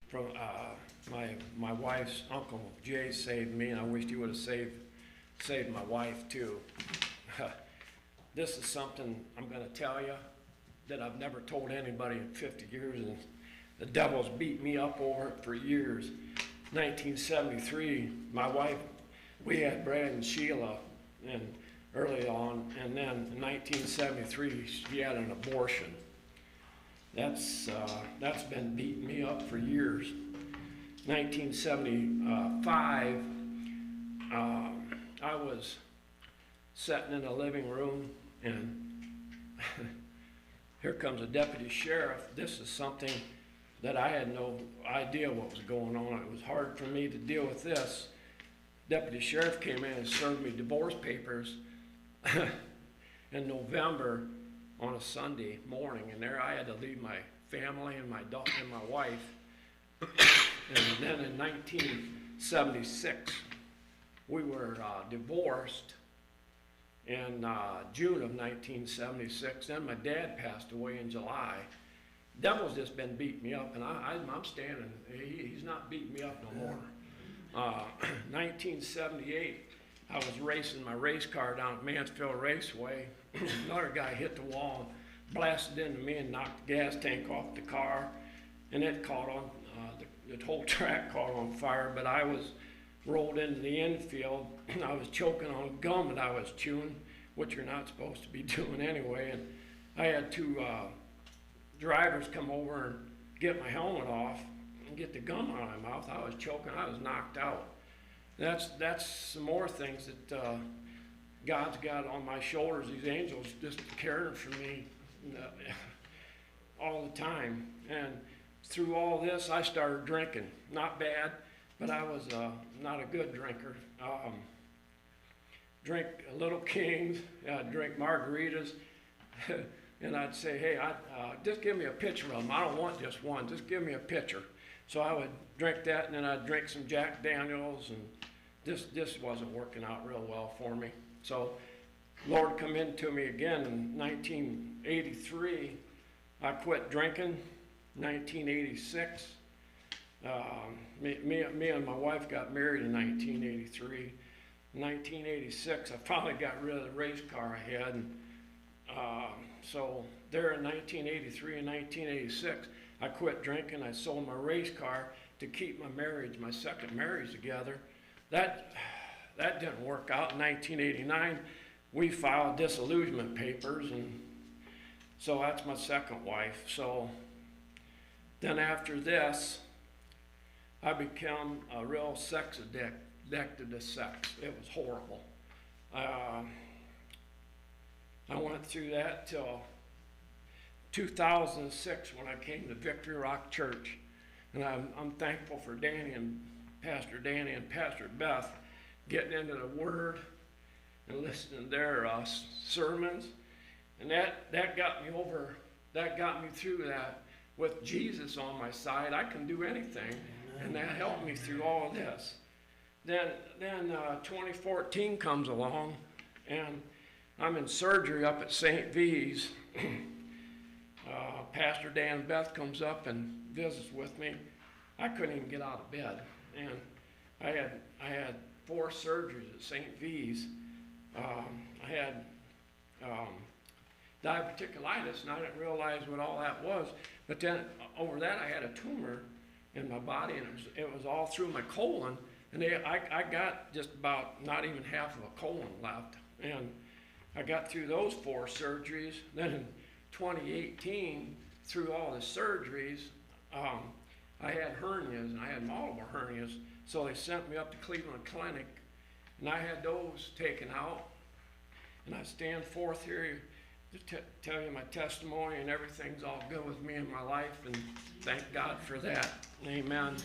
from my wife's uncle Jay saved me, and I wished he would have saved my wife too. This is something I'm going to tell you that I've never told anybody in 50 years, and the devil's beat me up over it for years. 1973, my wife, we had Brad and Sheila, and early on, and then in 1973, she had an abortion. That's been beating me up for years. 1975, I was sitting in the living room, and here comes a deputy sheriff. This is something that I had no idea what was going on. It was hard for me to deal with this. Deputy sheriff came in and served me divorce papers in November on a Sunday morning, and there I had to leave my family and my daughter and my wife. And then in 1976, we were divorced in June of 1976. Then my dad passed away in July. Devil's just been beating me up, and I'm standing. He's not beating me up no more. 1978, I was racing my race car down at Mansfield Raceway. Another guy hit the wall and blasted into me and knocked the gas tank off the car, and it caught on, the whole track caught on fire, but I was rolled into the infield. I was choking on gum that I was chewing, which you're not supposed to be doing anyway, and I had two drivers come over and get my helmet off and get the gum out of my mouth. I was choking, I was knocked out. That's some more things that God's got on my shoulders, these angels just caring for me all the time. And through all this, I started drinking. Not bad, but I was not a good drinker. Drink Little Kings, drink margaritas, and I'd say, hey, just give me a pitcher of them. I don't want just one, just give me a pitcher. So I would drink that, and then I'd drink some Jack Daniels, and this wasn't working out real well for me. So Lord come into me again in 1983. I quit drinking. 1986. Me and my wife got married in 1983. In 1986, I finally got rid of the race car I had. And, so there in 1983 and 1986, I quit drinking. I sold my race car to keep my marriage, my second marriage together. That didn't work out. In 1989, we filed disillusionment papers, and so that's my second wife. So then after this, I became a real sex addicted to sex. It was horrible. I went through that till 2006 when I came to Victory Rock Church. And I'm thankful for Danny and Pastor Beth getting into the Word and listening to their sermons. And that got me through that. With Jesus on my side, I can do anything, and that helped me through all of this. Then 2014 comes along, and I'm in surgery up at St. V's. Pastor Dan Beth comes up and visits with me. I couldn't even get out of bed, and I had 4 surgeries at St. V's. I had diverticulitis, and I didn't realize what all that was. But then over that, I had a tumor in my body, and it was all through my colon. And I got just about not even half of a colon left. And I got through those 4 surgeries. Then in 2018, through all the surgeries, I had hernias, and I had multiple hernias. So they sent me up to Cleveland Clinic, and I had those taken out. And I stand forth here to tell you my testimony, and everything's all good with me in my life, and thank God for that. Amen.